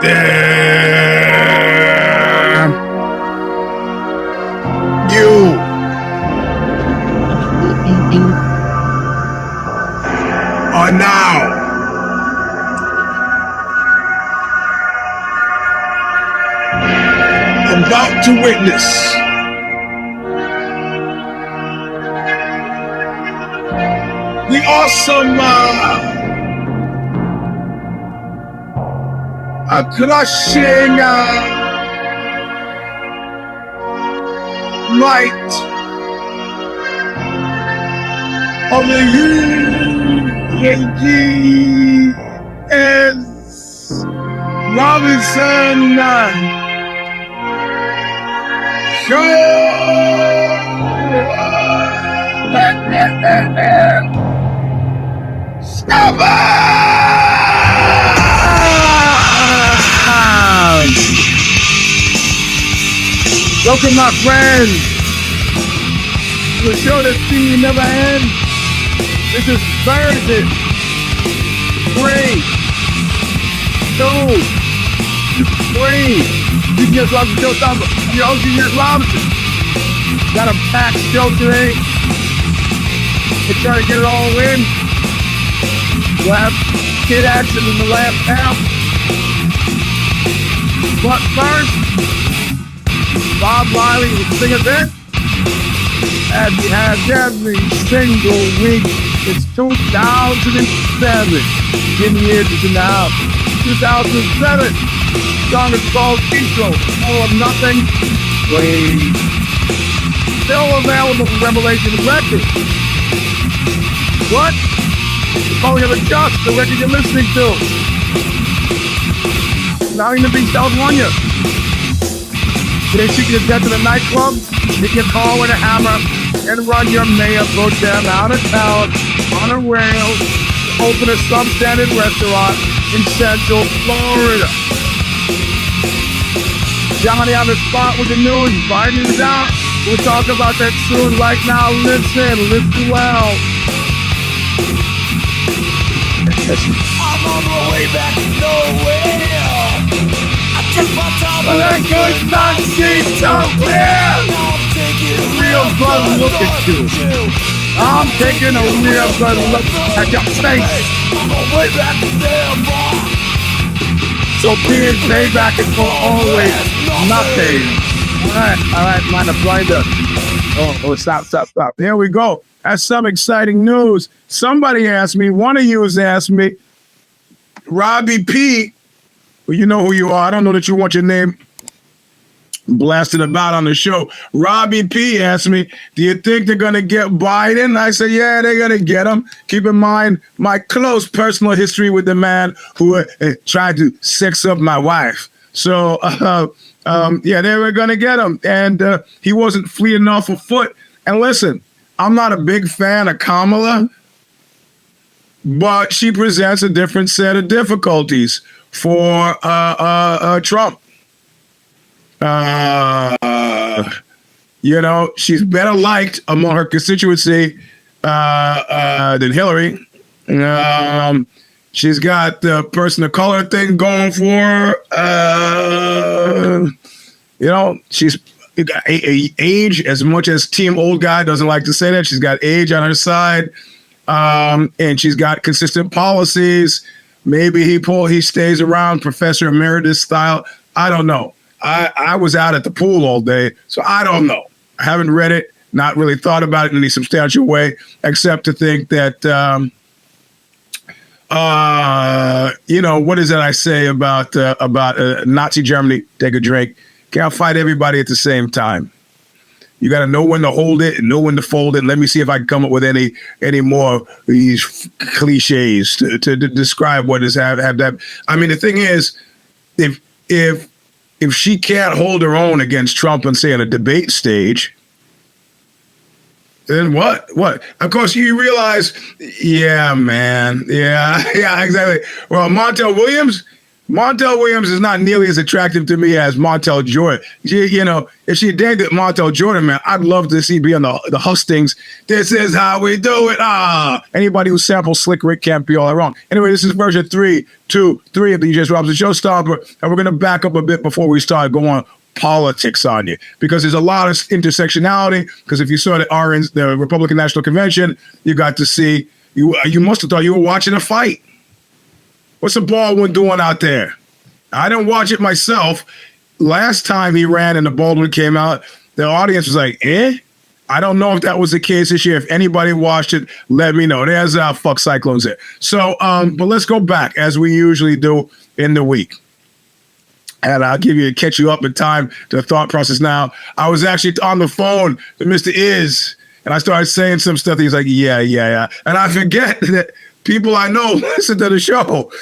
You are now about to witness the awesome crushing light of the Eugene S. Robinson show. Welcome, my friends, to the show that seems never end. This is Thursday, 3, 2, 3. You can just watch the show, Stomper. I'm your host, Eugene S. Robinson. Got a packed show today. We're trying to get it all in. We'll have kid action in the last half. But first, Bob Wiley will sing a bit. As he has every single week. It's 2007. Give me years to now. 2007. Song is called Intro. All of Nothing. Wait. Still available for Revelation Records. What? Calling it a Just, the record you're listening to. Not even Beach, California. They shoot you to death in a nightclub, hit your car with a hammer, and run your mayor pro tem out of town on a rail to open a substandard restaurant in Central Florida. Johnny on the spot with the news. Biden is out. We'll talk about that soon. Right now, listen well. I'm on my way back to nowhere. I took my time, But I could not see so clear. I'm taking a Real good look at you. I'm taking a real good look at your face. I'm on my way back to Denver. So being payback is for always nothing. All right, mind the blinder. Oh, stop. Here we go. That's some exciting news. Somebody asked me, one of you has asked me, Robbie P, well, you know who you are. I don't know that you want your name blasted about on the show. Robbie P asked me, do you think they're going to get Biden? I said, yeah, they're going to get him. Keep in mind my close personal history with the man who tried to sex up my wife. So, yeah, they were going to get him. And he wasn't fleeing off a foot. And listen, I'm not a big fan of Kamala, but she presents a different set of difficulties for Trump. You know, she's better liked among her constituency than Hillary. She's got the person of color thing going for her. You know, she's got age, as much as Team Old Guy doesn't like to say that. She's got age on her side, and she's got consistent policies. Maybe he stays around Professor Emeritus style. I don't know. I was out at the pool all day, so I don't know. I haven't read it, not really thought about it in any substantial way, except to think that, you know, what is it I say about Nazi Germany? Take a drink. Can't fight everybody at the same time. You got to know when to hold it and know when to fold it. Let me see if I can come up with any more of these cliches to describe what is have that. I mean, the thing is, if she can't hold her own against Trump and say on a debate stage, then what? Of course, you realize, yeah, man. Yeah, exactly. Well, Montel Williams, Montel Williams is not nearly as attractive to me as Montel Jordan. If she dated Montel Jordan, man, I'd love to see be on the hustings. This is how we do it. Anybody who samples Slick Rick can't be all that wrong. Anyway, this is version 323 of the Eugene S Robinson Show, Stomper, and we're going to back up a bit before we start going politics on you, because there's a lot of intersectionality. Because if you saw the Republican National Convention, you got to see, you must have thought you were watching a fight. What's the Baldwin doing out there? I didn't watch it myself. Last time he ran and the Baldwin came out, the audience was like, I don't know if that was the case this year. If anybody watched it, let me know. There's fuck Cyclones there. So, but let's go back as we usually do in the week. And I'll catch you up in time to the thought process now. I was actually on the phone to Mr. Is, and I started saying some stuff. He's like, yeah. And I forget that people I know listen to the show.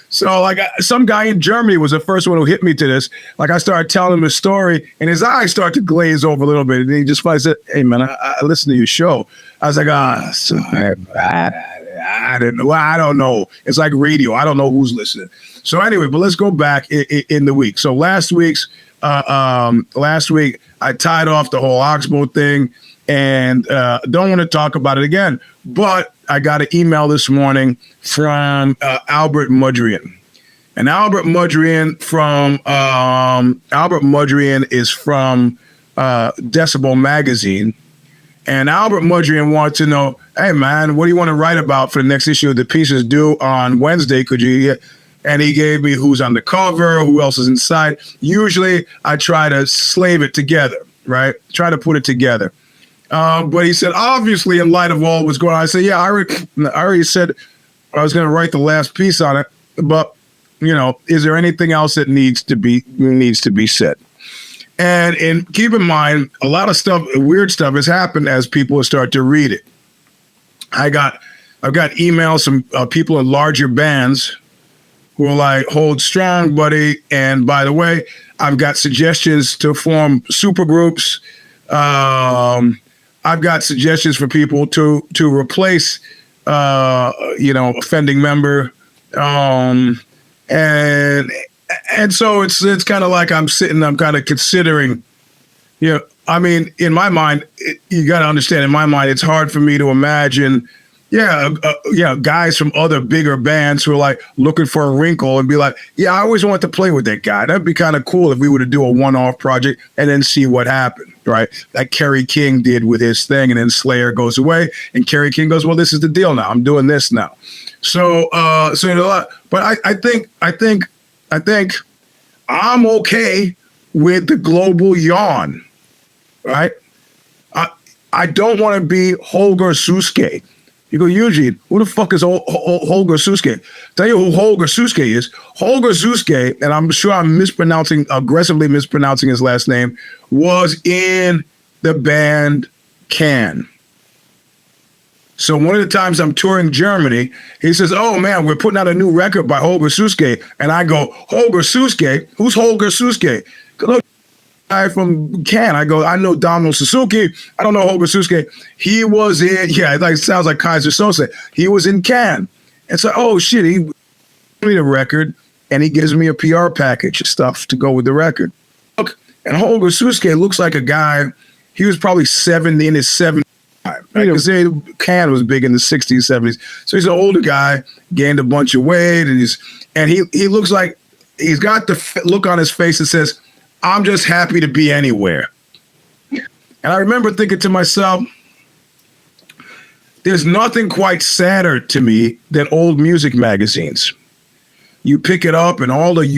So like some guy in Germany was the first one who hit me to this. Like I started telling him a story and his eyes started to glaze over a little bit. And he just finally said, hey man, I listened to your show. I was like, sorry, I didn't know. I don't know. It's like radio. I don't know who's listening. So anyway, but let's go back in the week. So last week I tied off the whole Oxbow thing and don't want to talk about it again. But I got an email this morning from Albert Mudrian. And Albert Mudrian is from Decibel Magazine. And Albert Mudrian wants to know, hey man, what do you want to write about for the next issue? The piece is due on Wednesday. Could you? And he gave me who's on the cover, who else is inside. Usually I try to slave it together, right? Try to put it together. But he said, obviously, in light of all what's going on, I said, yeah, I already said I was going to write the last piece on it. But, is there anything else that needs to be said? And keep in mind, a lot of stuff, weird stuff has happened as people start to read it. I've got emails from people in larger bands who are like, hold strong, buddy. And by the way, I've got suggestions to form supergroups. I've got suggestions for people to replace, offending member. And so it's kind of like I'm kind of considering, in my mind, you got to understand, in my mind, it's hard for me to imagine, guys from other bigger bands who are like looking for a wrinkle and be like, yeah, I always wanted to play with that guy. That'd be kind of cool if we were to do a one-off project and then see what happened, right? Like Kerry King did with his thing, and then Slayer goes away, and Kerry King goes, well, this is the deal now. I'm doing this now. So but I think I'm okay with the global yawn, right? I don't want to be Holger Suske. You go, Eugene, who the fuck is Holger Suske? Tell you who Holger Suske is. Holger Suske, and I'm sure I'm aggressively mispronouncing his last name, was in the band Can. So one of the times I'm touring Germany, he says, oh man, we're putting out a new record by Holger Suske. And I go, Holger Suske? Who's Holger Suske? Look, guy from Can. I go, I know Donald Suzuki. I don't know Holger Suske. He was in, it sounds like Kaiser Sose. He was in Can. And so, oh shit, he gave me the record and he gives me a PR package of stuff to go with the record. Look, and Holger Suske looks like a guy, he was probably in his 70s. I can say Can was big in the 60s, 70s. So he's an older guy, gained a bunch of weight, and he looks like he's got the look on his face that says, I'm just happy to be anywhere. And I remember thinking to myself, there's nothing quite sadder to me than old music magazines. You pick it up and all the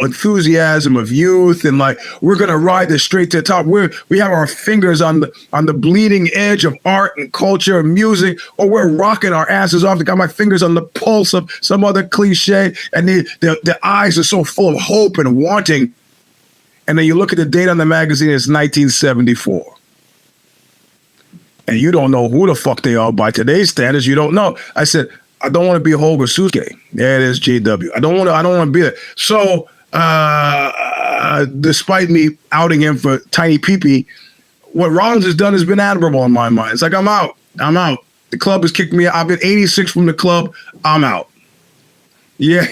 enthusiasm of youth, and like, we're gonna ride this straight to the top. We have our fingers on the bleeding edge of art and culture and music, or we're rocking our asses off. I got my fingers on the pulse of some other cliche, and the eyes are so full of hope and wanting. And then you look at the date on the magazine, it's 1974. And you don't know who the fuck they are by today's standards. You don't know. I said, I don't want to be Holger Suske. There it is, JW. I don't want to be it. So, despite me outing him for tiny pee-pee, what Rollins has done has been admirable in my mind. It's like, I'm out. The club has kicked me out. I've been 86 from the club. I'm out. Yeah,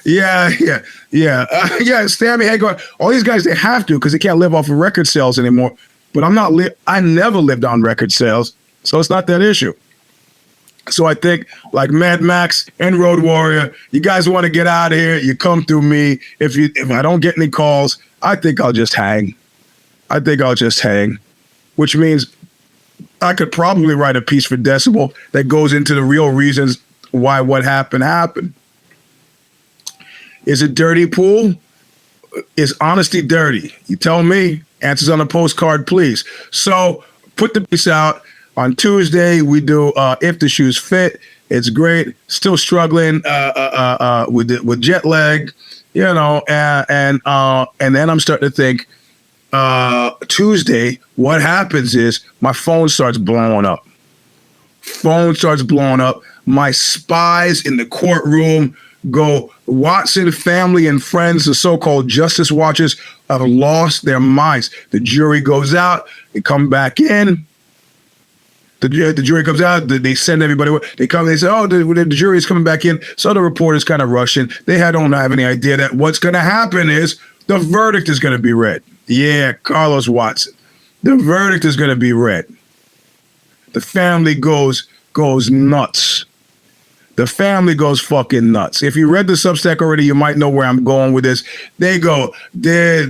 yeah. Sammy Hagar, all these guys, they have to because they can't live off of record sales anymore. But I never lived on record sales, so it's not that issue. So I think like Mad Max and Road Warrior, you guys want to get out of here, you come through me. If I don't get any calls, I think I'll just hang. Which means I could probably write a piece for Decibel that goes into the real reasons why what happened. Is it dirty, Pool? Is honesty dirty? You tell me. Answers on a postcard, please. So put the piece out. On Tuesday, we do If the Shoes Fit. It's great. Still struggling with jet lag, and then I'm starting to think Tuesday, what happens is my phone starts blowing up. My spies in the courtroom go, Watson family and friends, the so-called justice watchers, have lost their minds. The jury goes out, they come back in. The jury comes out, they send everybody, they come, they say, oh, the jury is coming back in. So the reporter's kind of rushing. They don't have any idea that what's going to happen is the verdict is going to be read. Yeah, Carlos Watson. The verdict is going to be read. The family goes nuts. The family goes fucking nuts. If you read the Substack already, you might know where I'm going with this. They go, they're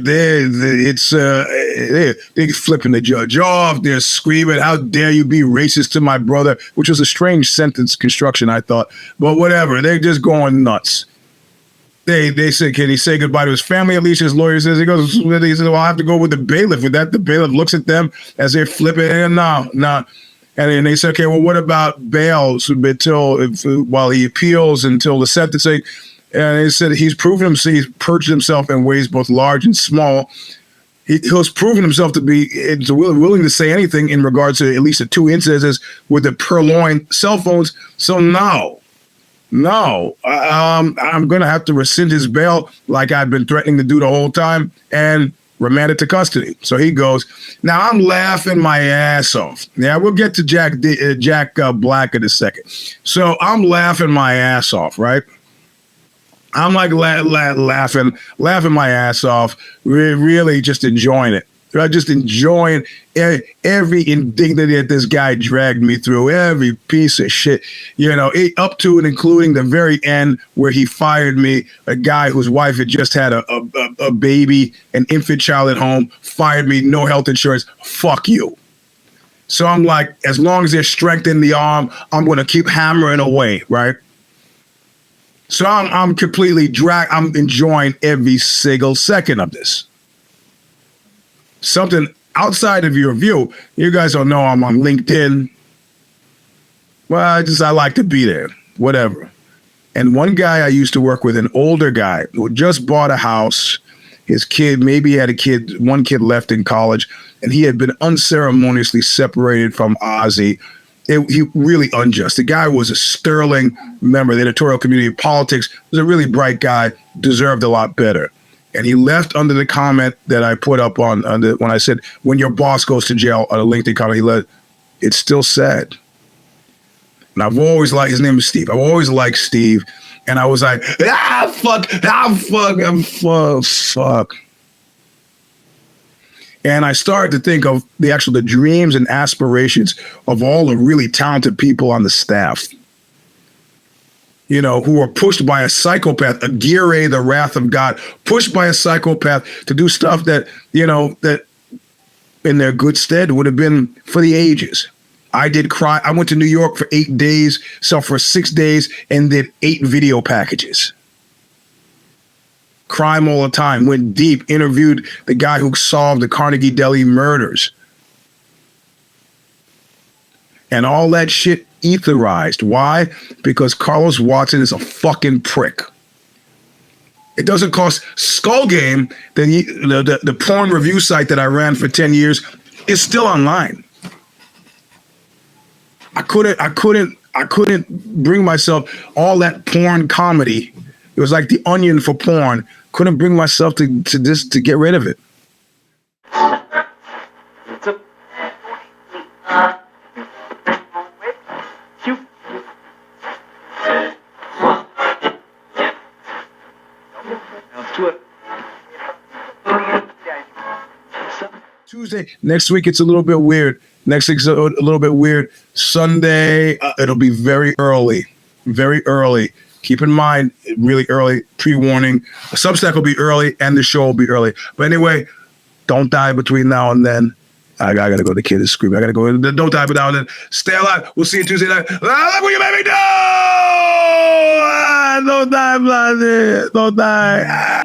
flipping the judge off. They're screaming, how dare you be racist to my brother, which was a strange sentence construction, I thought. But whatever, they're just going nuts. They said, can he say goodbye to his family? At least his lawyer says, he said, well, I have to go with the bailiff. With that, the bailiff looks at them as they're flipping, and no. And then they said, okay, well, what about bail while he appeals until the sentencing? And they said he's purged himself in ways both large and small. He's proven himself to be willing to say anything in regards to at least the two incidences with the purloined cell phones. So no, I'm going to have to rescind his bail like I've been threatening to do the whole time and remanded to custody. So he goes. Now I'm laughing my ass off. Yeah, we'll get to Jack Black in a second. So I'm laughing my ass off, right? I'm like laughing my ass off, really just enjoying it. Right? Just enjoying every indignity that this guy dragged me through, every piece of shit, up to and including the very end where he fired me, a guy whose wife had just had a baby, an infant child at home, fired me, no health insurance, fuck you. So I'm like, as long as there's strength in the arm, I'm going to keep hammering away, right? So I'm completely I'm enjoying every single second of this. Something outside of your view, you guys don't know I'm on LinkedIn. Well, I like to be there, whatever. And one guy I used to work with, an older guy who just bought a house. His kid, maybe he had one kid left in college, and he had been unceremoniously separated from Ozzy. He really unjust. The guy was a sterling member of the editorial community of politics, was a really bright guy, deserved a lot better. And he left under the comment that I put up when I said, when your boss goes to jail, on a LinkedIn comment, he left, it's still sad. And I've always liked, his name is Steve. I've always liked Steve. And I was like, fuck. And I started to think of the dreams and aspirations of all the really talented people on the staff, who are pushed by a psychopath, a Gire, the wrath of God, pushed by a psychopath to do stuff that, that in their good stead would have been for the ages. I went to New York for 8 days, for 6 days, and did 8 video packages. Crime all the time, went deep, interviewed the guy who solved the Carnegie Deli murders. And all that shit etherized. Why? Because Carlos Watson is a fucking prick. It doesn't cost Skull Game, the porn review site that I ran for 10 years, is still online. I couldn't bring myself, all that porn comedy. It was like the Onion for porn. Couldn't bring myself to get rid of it. Tuesday. Next week, it's a little bit weird. Next week's a little bit weird. Sunday, it'll be very early. Very early. Keep in mind, really early, pre-warning. The Substack will be early, and the show will be early. But anyway, don't die between now and then. I gotta go. The kid is screaming. I gotta go. Don't die between now and then. Stay alive. We'll see you Tuesday night. Look what you made me do! Don't die, bloody. Don't die.